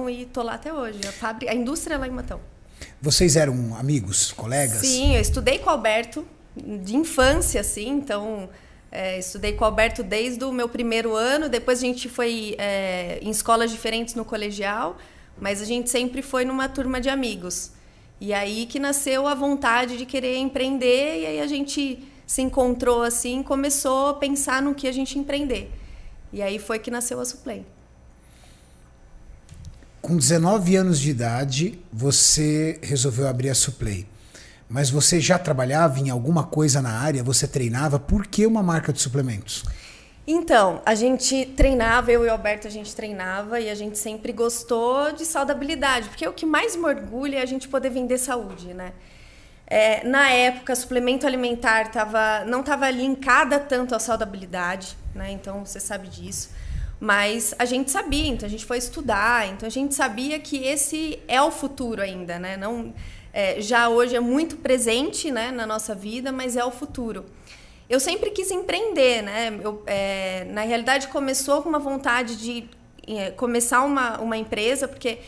Matão e tô lá até hoje. A indústria é lá em Matão. Vocês eram amigos, colegas? Sim, eu estudei com o Alberto de infância, assim, então estudei com o Alberto desde o meu primeiro ano, depois a gente foi em escolas diferentes no colegial, mas a gente sempre foi numa turma de amigos. E aí que nasceu a vontade de querer empreender, e aí a gente se encontrou assim, começou a pensar no que a gente ia empreender. E aí foi que nasceu a Suplay. Com 19 anos de idade, você resolveu abrir a Suplay. Mas você já trabalhava em alguma coisa na área? Você treinava? Por que uma marca de suplementos? Então, a gente treinava, eu e o Alberto, a gente treinava e a gente sempre gostou de saudabilidade, porque o que mais me orgulha é a gente poder vender saúde, né? Na época, suplemento alimentar não estava linkada tanto à saudabilidade, né? Então, você sabe disso. Mas a gente sabia, então a gente foi estudar, então a gente sabia que esse é o futuro ainda, né? Não, já hoje é muito presente, né, na nossa vida, mas é o futuro. Eu sempre quis empreender, né? Na realidade, começou com uma vontade de começar uma empresa, porque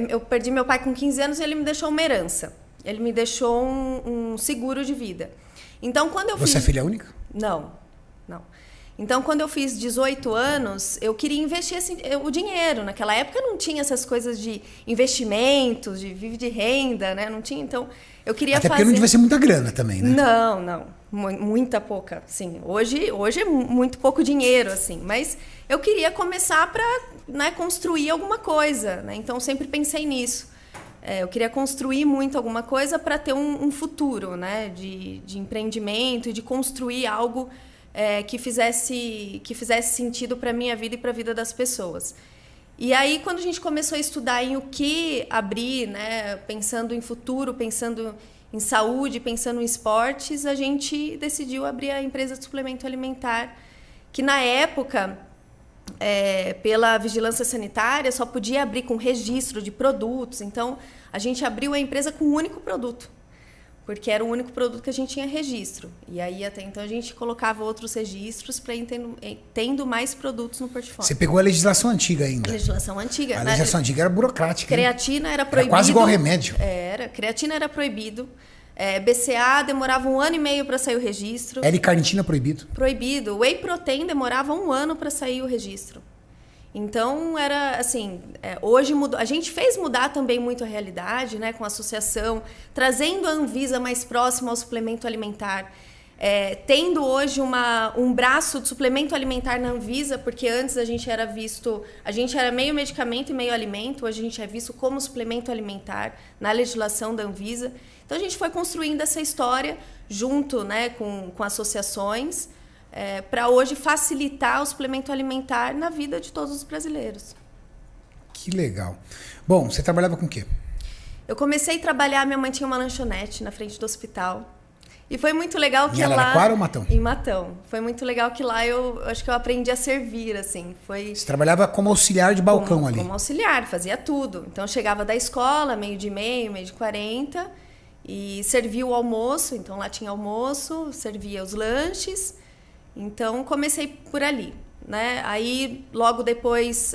eu perdi meu pai com 15 anos e ele me deixou uma herança. Ele me deixou um seguro de vida. Então, quando eu Você é filha única? Não. Então, quando eu fiz 18 anos, eu queria investir o dinheiro. Naquela época não tinha essas coisas de investimentos, de viver de renda, né? Não tinha, então eu queria Até porque não devia ser muita grana também, né? Não. Muita pouca, sim. Hoje é muito pouco dinheiro, assim. Mas eu queria começar para, né, construir alguma coisa, né? Então, sempre pensei nisso. Eu queria construir muito alguma coisa para ter um futuro, né? De empreendimento e de construir algo que fizesse sentido para a minha vida e para a vida das pessoas. E aí, quando a gente começou a estudar em o que abrir, né, pensando em futuro, pensando em saúde, pensando em esportes, a gente decidiu abrir a empresa de suplemento alimentar, que na época, pela vigilância sanitária, só podia abrir com registro de produtos. Então, a gente abriu a empresa com um único produto, porque era o único produto que a gente tinha registro. E aí, até então, a gente colocava outros registros para ir tendo mais produtos no portfólio. Você pegou a legislação antiga ainda? A legislação antiga. A legislação antiga era burocrática. Creatina era proibido. Era quase igual remédio. Creatina era proibido. BCA demorava 1 ano e meio para sair o registro. L-carnitina proibido. Proibido. Whey protein demorava 1 ano para sair o registro. Então, era assim, hoje mudou. A gente fez mudar também muito a realidade, né, com a associação, trazendo a Anvisa mais próxima ao suplemento alimentar, tendo hoje um braço de suplemento alimentar na Anvisa, porque antes a gente era meio medicamento e meio alimento, hoje a gente é visto como suplemento alimentar na legislação da Anvisa. Então, a gente foi construindo essa história junto, né, com associações, para hoje facilitar o suplemento alimentar na vida de todos os brasileiros. Que legal. Bom, você trabalhava com o quê? Eu comecei a trabalhar, minha mãe tinha uma lanchonete na frente do hospital. E foi muito legal que em lá... Em Araraquara ou Matão? Em Matão. Foi muito legal que lá eu acho que eu aprendi a servir, assim. Você trabalhava como auxiliar de balcão ali? Como auxiliar, fazia tudo. Então, eu chegava da escola, 12h30, 12h40, e servia o almoço. Então, lá tinha almoço, servia os lanches. Então, comecei por ali, né? Aí, logo depois,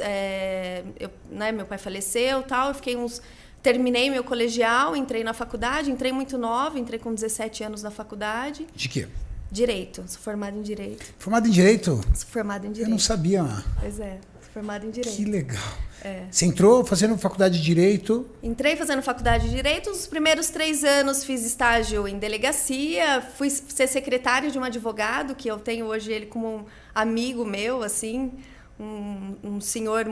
meu pai faleceu, tal, terminei meu colegial, entrei na faculdade, entrei muito nova, entrei com 17 anos na faculdade. De quê? Direito, sou formada em Direito. Formada em Direito? Sou formada em Direito. Eu não sabia. Pois é, sou formada em Direito. Que legal. Você entrou fazendo faculdade de Direito? Entrei fazendo faculdade de Direito. Os primeiros 3 anos fiz estágio em delegacia. Fui ser secretária de um advogado, que eu tenho hoje ele como um amigo meu, assim. Um senhor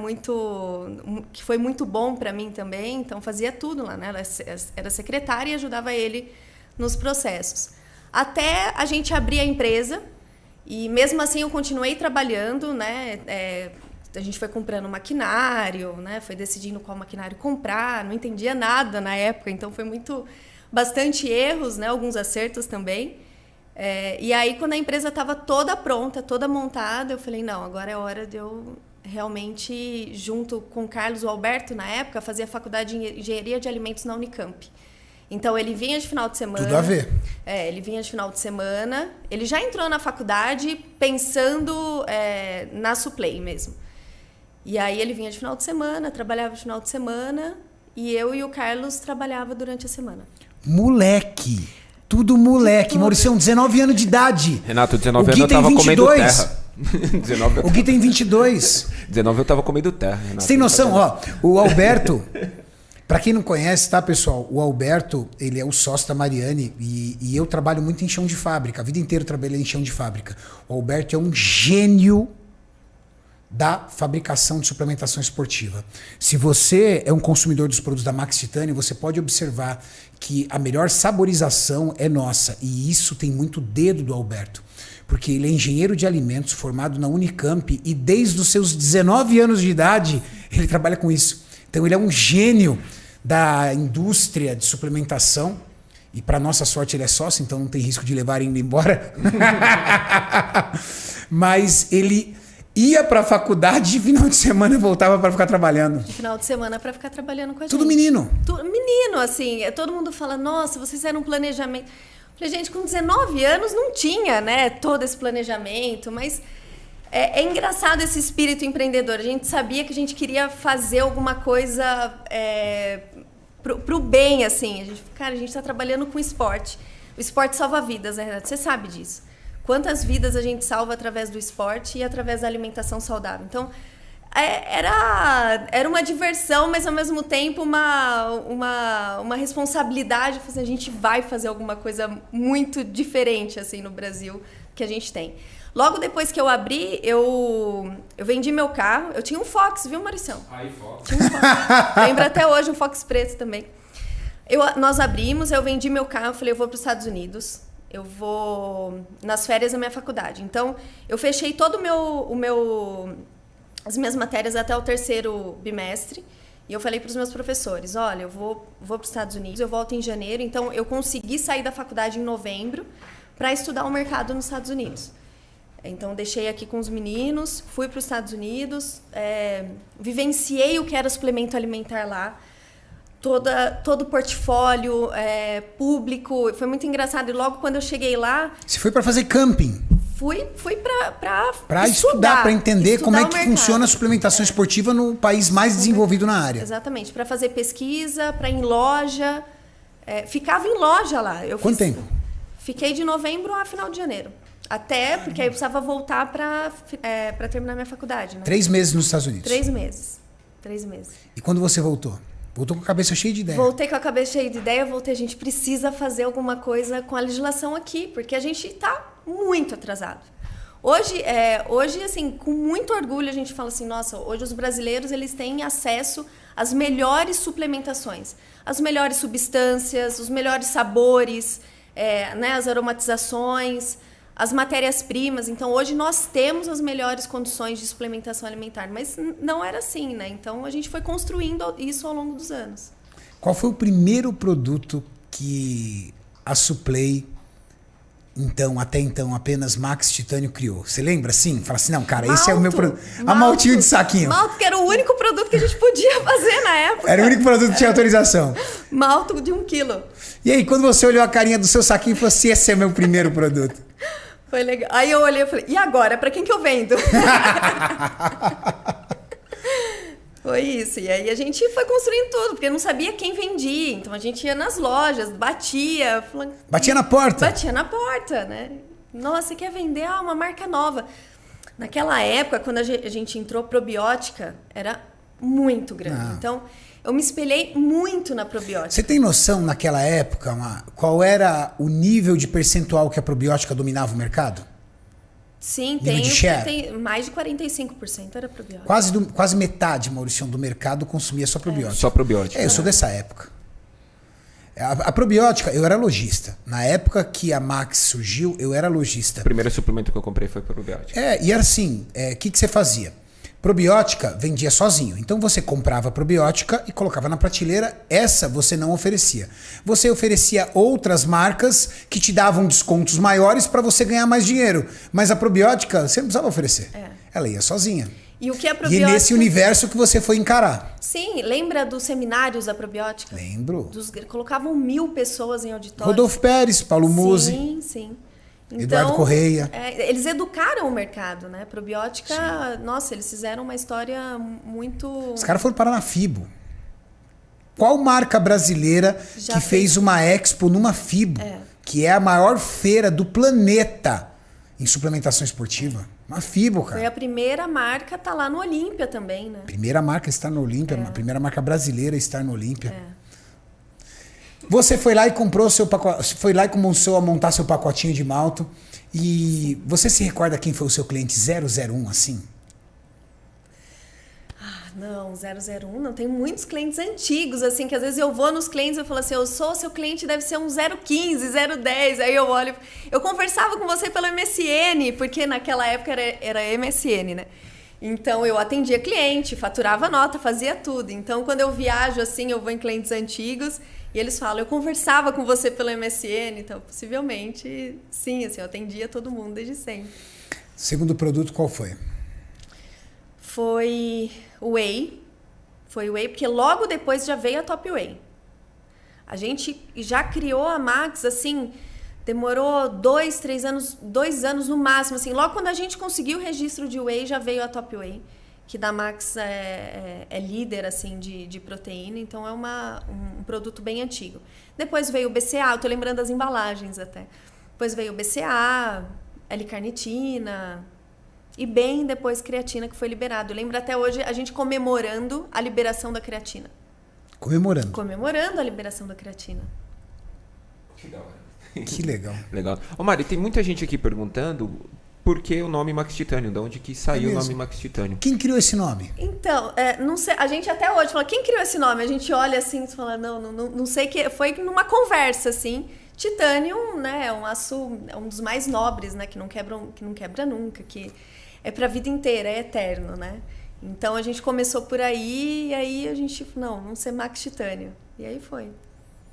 que foi muito bom para mim também. Então, fazia tudo lá, né? Era secretária e ajudava ele nos processos. Até a gente abrir a empresa. E, mesmo assim, eu continuei trabalhando, né? A gente foi comprando maquinário, né? Foi decidindo qual maquinário comprar, não entendia nada na época, então foi bastante erros, né? Alguns acertos também. E aí, quando a empresa estava toda pronta, toda montada, eu falei, não, agora é hora de eu realmente, junto com o Carlos e o Alberto, na época, fazer a faculdade de Engenharia de Alimentos na Unicamp. Então, ele vinha de final de semana. Tudo a ver. Ele vinha de final de semana. Ele já entrou na faculdade pensando na Suplay mesmo. E aí ele vinha de final de semana, trabalhava de final de semana, e eu e o Carlos trabalhava durante a semana. Moleque! Tudo moleque. Mauricião, 19 anos de idade. Renato, 19 anos eu tava comendo terra. 19 O Gui tem 22. 19 eu tava comendo terra, Renato. Você tem noção? Ó, o Alberto, pra quem não conhece, tá, pessoal? O Alberto, ele é o sócio da Mariane e eu trabalho muito em chão de fábrica. A vida inteira eu trabalhei em chão de fábrica. O Alberto é um gênio da fabricação de suplementação esportiva. Se você é um consumidor dos produtos da Max Titânio, você pode observar que a melhor saborização é nossa. E isso tem muito dedo do Alberto. Porque ele é engenheiro de alimentos, formado na Unicamp, e desde os seus 19 anos de idade, ele trabalha com isso. Então ele é um gênio da indústria de suplementação. E para nossa sorte ele é sócio, então não tem risco de levar ele embora. Mas ele ia para a faculdade de final de semana e voltava para ficar trabalhando. De final de semana para ficar trabalhando com a gente. Tudo menino. Menino, assim. Todo mundo fala, nossa, vocês fizeram um planejamento. Falei, gente, com 19 anos não tinha, né, todo esse planejamento, mas é engraçado esse espírito empreendedor. A gente sabia que a gente queria fazer alguma coisa pro bem, assim. A gente está trabalhando com esporte. O esporte salva vidas, né, Renato? Você sabe disso. Quantas vidas a gente salva através do esporte e através da alimentação saudável. Então, era uma diversão, mas ao mesmo tempo uma responsabilidade. A gente vai fazer alguma coisa muito diferente assim no Brasil que a gente tem. Logo depois que eu abri, eu vendi meu carro. Eu tinha um Fox, viu, Mauricião? Aí, Fox. Tinha um Fox. Lembro até hoje, um Fox preto também. Nós abrimos, eu vendi meu carro, falei, eu vou para os Estados Unidos. Eu vou nas férias da minha faculdade. Então, eu fechei todo as minhas matérias até o 3º bimestre. E eu falei para os meus professores, olha, eu vou para os Estados Unidos, eu volto em janeiro. Então, eu consegui sair da faculdade em novembro para estudar o mercado nos Estados Unidos. Então, deixei aqui com os meninos, fui para os Estados Unidos, vivenciei o que era suplemento alimentar lá. Todo o portfólio público, foi muito engraçado. E logo quando eu cheguei lá... Você foi para fazer camping? Fui para estudar, para entender como é que funciona a suplementação esportiva no país mais desenvolvido na área. Exatamente, para fazer pesquisa, para ir em loja. Ficava em loja lá. Quanto tempo? Fiquei de novembro a final de janeiro. Até porque aí eu precisava voltar para terminar minha faculdade. Né? 3 meses nos Estados Unidos? 3 meses. 3 meses. E quando você voltou? Voltou com a cabeça cheia de ideia. Voltei com a cabeça cheia de ideia, a gente precisa fazer alguma coisa com a legislação aqui, porque a gente está muito atrasado. Hoje, assim, com muito orgulho, a gente fala assim, nossa, hoje os brasileiros eles têm acesso às melhores suplementações, as melhores substâncias, os melhores sabores, né, as aromatizações, as matérias-primas. Então, hoje nós temos as melhores condições de suplementação alimentar, mas não era assim, né? Então, a gente foi construindo isso ao longo dos anos. Qual foi o primeiro produto que a Suplay, até então, apenas Max Titânio criou? Você lembra, assim? Fala assim, não, cara, esse é o meu produto. A maltinho de saquinho. Malto, que era o único produto que a gente podia fazer na época. Era o único produto que tinha autorização. Malto de 1 quilo. E aí, quando você olhou a carinha do seu saquinho e falou assim, esse é meu primeiro produto? Foi legal. Aí eu olhei e falei, e agora? Pra quem que eu vendo? Foi isso. E aí a gente foi construindo tudo, porque não sabia quem vendia. Então a gente ia nas lojas, batia. Batia na porta? Batia na porta, né? Nossa, você quer vender uma marca nova. Naquela época, quando a gente entrou, probiótica era muito grande. Não. Então, eu me espelhei muito na probiótica. Você tem noção, naquela época, qual era o nível de percentual que a probiótica dominava o mercado? Sim, tem mais de 45% era probiótica. Quase metade, Mauricião, do mercado consumia só probiótica. Só probiótica. Eu sou dessa época. A probiótica, eu era lojista. Na época que a Max surgiu, eu era lojista. O primeiro suplemento que eu comprei foi probiótica. E era assim, que você fazia? Probiótica vendia sozinho. Então você comprava probiótica e colocava na prateleira. Essa você não oferecia. Você oferecia outras marcas que te davam descontos maiores para você ganhar mais dinheiro. Mas a probiótica você não precisava oferecer. Ela ia sozinha. E o que é probiótica? E nesse universo que você foi encarar. Sim, lembra dos seminários da probiótica? Lembro. Colocavam 1000 pessoas em auditório. Rodolfo Pérez, Paulo Musi. Sim, sim. Então, Eduardo Correia. Eles educaram o mercado, né? Probiótica, nossa, eles fizeram uma história muito... Os caras foram parar na FIBO. Qual marca brasileira que fez uma expo numa FIBO, que é a maior feira do planeta em suplementação esportiva? Uma FIBO, cara. Foi a primeira marca a estar lá no Olímpia também, né? Primeira marca a estar no Olímpia, a primeira marca brasileira a estar no Olímpia. Você foi lá e comprou seu pacote, foi lá e começou a montar seu pacotinho de malto. E você se recorda quem foi o seu cliente 001, assim? Não, 001 não. Tem muitos clientes antigos, assim, que às vezes eu vou nos clientes e eu falo assim, eu sou seu cliente, deve ser um 015, 010. Aí eu olho, eu conversava com você pelo MSN, porque naquela época era MSN, né? Então eu atendia cliente, faturava nota, fazia tudo. Então quando eu viajo assim, eu vou em clientes antigos e eles falam, eu conversava com você pelo MSN, então possivelmente sim, assim, eu atendia todo mundo desde sempre. Segundo produto, qual foi? Foi o Whey, porque logo depois já veio a Top Whey. A gente já criou a Max, assim, demorou 2 anos no máximo, assim, logo quando a gente conseguiu o registro de Whey, já veio a Top Whey, que da Max é líder, assim, de proteína, então é um produto bem antigo. Depois veio o BCA, eu tô lembrando das embalagens até. Depois veio o BCA, L-carnitina... E bem depois creatina, que foi liberado. Eu lembro até hoje a gente comemorando a liberação da creatina. Comemorando? Comemorando a liberação da creatina. Que da hora. Que legal. Legal. Ô Mari, tem muita gente aqui perguntando por que o nome Max Titânio, de onde que saiu o nome Max Titânio. Quem criou esse nome? Então, não sei, a gente até hoje fala, quem criou esse nome? A gente olha assim e fala, não sei, que foi numa conversa, assim. Titânio, né, é um aço, é um dos mais nobres, né, que não quebra nunca, que é pra vida inteira, é eterno, né? Então a gente começou por aí e aí a gente, vamos ser Max Titânio. E aí foi.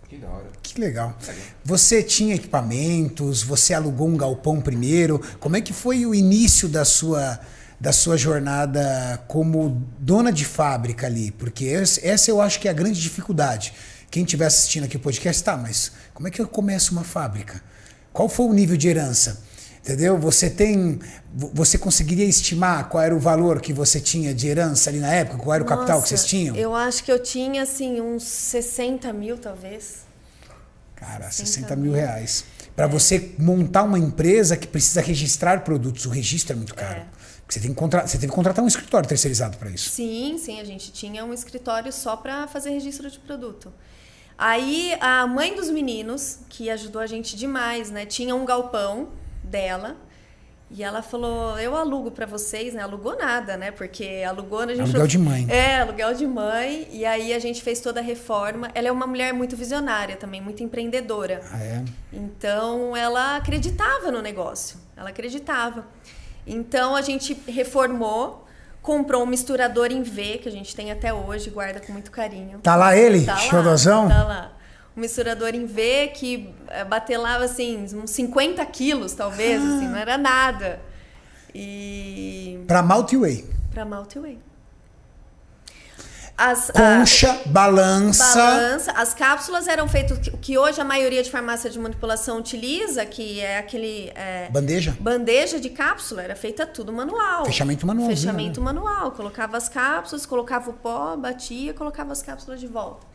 Que da hora. Que legal. Você tinha equipamentos, você alugou um galpão primeiro. Como é que foi o início da sua jornada como dona de fábrica ali? Porque essa eu acho que é a grande dificuldade. Quem estiver assistindo aqui o podcast, mas como é que eu começo uma fábrica? Qual foi o nível de herança? Entendeu? Você conseguiria estimar qual era o valor que você tinha de herança ali na época? Qual era o capital que vocês tinham? Eu acho que eu tinha, assim, uns 60 mil, talvez. Cara, 60 mil reais. Para você montar uma empresa que precisa registrar produtos, o registro é muito caro. Você teve que contratar um escritório terceirizado para isso. Sim, a gente tinha um escritório só para fazer registro de produto. Aí a mãe dos meninos, que ajudou a gente demais, né, tinha um galpão dela e ela falou, eu alugo para vocês, né? Alugou nada, né? Porque alugou... A gente aluguel de mãe. Aluguel de mãe. E aí a gente fez toda a reforma. Ela é uma mulher muito visionária também, muito empreendedora. Ah, é? Então ela acreditava no negócio. Ela acreditava. Então a gente reformou, comprou um misturador em V, que a gente tem até hoje, guarda com muito carinho. Tá lá ele? Tá Xodozão? Tá lá. Um misturador em V que batelava, assim, uns 50 quilos, talvez, assim, não era nada. E... Pra Malt Whey. Pra Malt Whey. Concha, balança. As cápsulas eram feitas, que hoje a maioria de farmácia de manipulação utiliza, que é aquele... Bandeja de cápsula, era feita tudo manual. Fechamento manual. Fechamento manual. Colocava as cápsulas, colocava o pó, batia, colocava as cápsulas de volta.